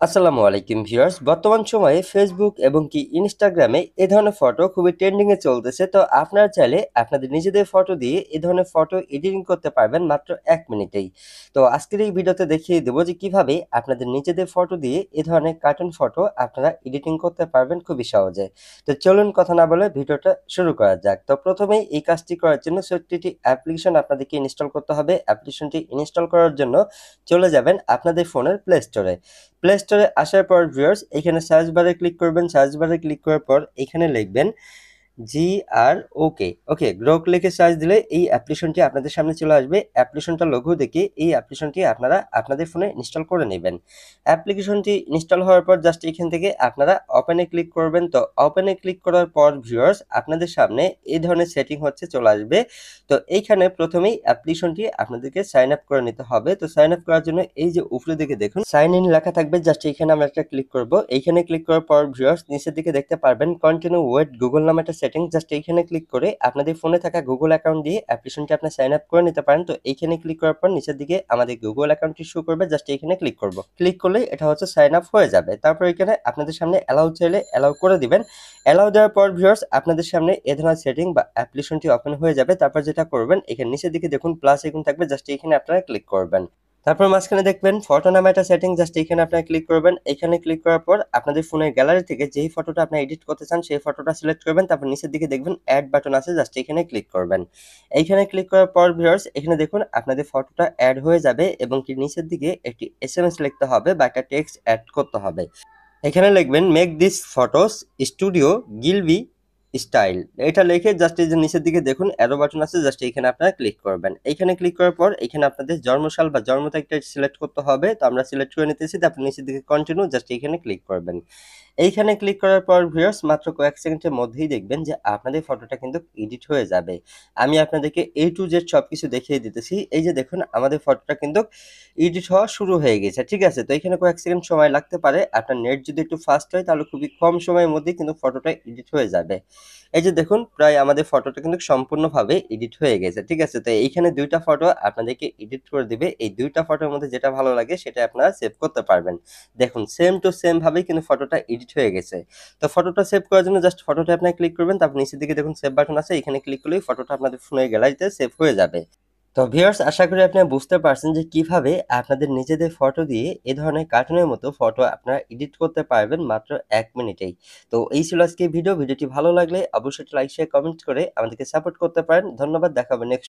আসসালামু আলাইকুম ভিউয়ার্স। বর্তমান সময়ে ফেসবুক এবং ইনস্টাগ্রামে এ ধরনের ফটো খুবই ট্রেন্ডিং এ চলতেছে। তো আপনারা চাইলে আপনাদের নিজেদের ফটো দিয়ে এ ধরনের ফটো এডিটিং করতে পারবেন মাত্র ১ মিনিটেই। তো আজকের এই ভিডিওতে দেখিয়ে দেব যে কিভাবে আপনাদের নিজেদের ফটো দিয়ে এ ধরনের কার্টুন ফটো আপনারা এডিটিং করতে পারবেন খুবই সহজে। তো চলুন কথা না বলে ভিডিওটা শুরু করা যাক। তো প্রথমেই এই কাজটি করার জন্য ছোট্ট একটি অ্যাপ্লিকেশন আপনাদেরকে ইনস্টল করতে হবে। অ্যাপ্লিকেশনটি ইনস্টল করার জন্য চলে যাবেন আপনাদের ফোনের প্লে স্টোরে। প্লে স্টোরে আসার পর ভিউয়ার্স এখানে সার্চ বারে ক্লিক করবেন। সার্চ বারে ক্লিক করার পর এখানে লিখবেন ওকে গ্রোক লিখে সার্চ দিলে এই অ্যাপ্লিকেশনটি আপনাদের সামনে চলে আসবে। অ্যাপ্লিকেশনটার লোগো দেখে এই অ্যাপ্লিকেশনটি আপনারা আপনাদের ফোনে ইনস্টল করে নেবেন। অ্যাপ্লিকেশনটি ইনস্টল হওয়ার পর জাস্ট এখান থেকে আপনারা ওপেনে ক্লিক করবেন। তো ওপেনে ক্লিক করার পর ভিউয়ার্স আপনাদের সামনে এই ধরনের সেটিং হচ্ছে চলে আসবে। তো এইখানে প্রথমেই অ্যাপ্লিকেশনটি আপনাদেরকে সাইন আপ করে নিতে হবে। তো সাইন আপ করার জন্য এই যে উপরের দিকে দেখুন সাইন ইন লেখা থাকবে, জাস্ট এখানে আমরা একটা ক্লিক করব। এইখানে ক্লিক করার পর ভিউয়ার্স নিচের দিকে দেখতে পারবেন কন্টিনিউ উইথ গুগল নামে একটা সেটিং, জাস্ট এইখানে ক্লিক করে আপনাদের ফোনে থাকা গুগল অ্যাকাউন্ট দিয়ে অ্যাপ্লিকেশনটি আপনি সাইন আপ করে নিতে পারেন। তো এইখানে ক্লিক করার পর নিচের দিকে আমাদের গুগল অ্যাকাউন্টটি শো করবে, জাস্ট এইখানে ক্লিক করব। ক্লিক করলে এটা হচ্ছে সাইন আপ হয়ে যাবে। তারপর এখানে আপনাদের সামনে অ্যালাউ চাইলে অ্যালাউ করে দিবেন। অ্যালাউ দেওয়ার পর ভিউয়ার্স আপনাদের সামনে এ ধরনের সেটিং বা অ্যাপ্লিকেশনটি ওপেন হয়ে যাবে। তারপর যেটা করবেন এখানে নিচের দিকে দেখুন প্লাস আইকন থাকবে, জাস্ট এখানে আপনারা ক্লিক করবেন। তারপর মাঝখানে দেখবেন ফটো নামে একটা সেটিং, জাস্ট এখানে আপনারা ক্লিক করবেন। এখানে ক্লিক করার পর আপনাদের ফোনের গ্যালারি থেকে যেই ফটোটা আপনি এডিট করতে চান সেই ফটোটা সিলেক্ট করবেন। তারপর নিচের দিকে দেখবেন অ্যাড বাটন আছে, জাস্ট এখানে ক্লিক করবেন। এইখানে ক্লিক করার পর ভিউয়ার্স এখানে দেখুন আপনাদের ফটোটা অ্যাড হয়ে যাবে এবং নিচের দিকে একটি এসএমএস লিখতে হবে বা একটা টেক্সট অ্যাড করতে হবে। এখানে লিখবেন মেক দিস ফটোস স্টুডিও গিলবি স্টাইল, এটা লিখে জাস্ট এই যে নিচের দিকে দেখুন অ্যারো বাটন আছে, জাস্ট এইখানে আপনারা ক্লিক করবেন। এইখানে ক্লিক করার পর এখানে আপনাদের জন্মসাল বা জন্ম তারিখটা সিলেক্ট করতে হবে। তো আমরা সিলেক্ট করে নিতেছি। তারপর নিচের দিকে কন্টিনিউ, জাস্ট এইখানে ক্লিক করবেন। এইখানে ক্লিক করার পর ভিউয়ার্স মাত্র কয়েক সেকেন্ডের মধ্যেই দেখবেন যে আপনাদের ফটোটা কিন্তু এডিট হয়ে যাবে। আমি আপনাদেরকে A to Z সবকিছু দেখিয়ে দিতেছি। এই যে দেখুন আমাদের ফটোটা কিন্তু এডিট হওয়া শুরু হয়ে গেছে। ঠিক আছে? তো এখানে কয়েক সেকেন্ড সময় লাগতে পারে। আপনার নেট যদি একটু ফাস্ট হয় তাহলে খুবই কম সময়ের মধ্যেই কিন্তু ফটোটা এডিট হয়ে যাবে। এই যে দেখুন প্রায় আমাদের ফটোটা কিন্তু সম্পূর্ণভাবে এডিট হয়ে গেছে। ঠিক আছে? তো এইখানে ২ টা ফটো আপনাদেরকে এডিট করে দিবে। এই ২ টা ফটোর মধ্যে যেটা ভালো লাগে সেটা আপনারা সেভ করতে পারবেন। দেখুন সেম টু সেম ভাবেই কিন্তু ফটোটা এডিট হয়ে গেছে। তো ফটোটা সেভ করার জন্য জাস্ট ফটোটা আপনি ক্লিক করবেন। তারপর নিচের দিকে দেখুন সেভ বাটন আছে। এখানে ক্লিক করলেই ফটোটা আপনাদের ফোনের গ্যালারিতে সেভ হয়ে যাবে। তো ভিউয়ার্স আশা করি আপনারা বুঝতে পারছেন যে কিভাবে আপনাদের নিজেদের ফটো দিয়ে এ ধরনের কার্টুনের মতো ফটো আপনারা এডিট করতে পারবেন মাত্র ১ মিনিটেই। তো এই ছিল আজকের ভিডিওটি ভালো লাগলে অবশ্যই লাইক শেয়ার কমেন্ট করে আমাদেরকে সাপোর্ট করতে পারেন। ধন্যবাদ, দেখা হবে নেক্সট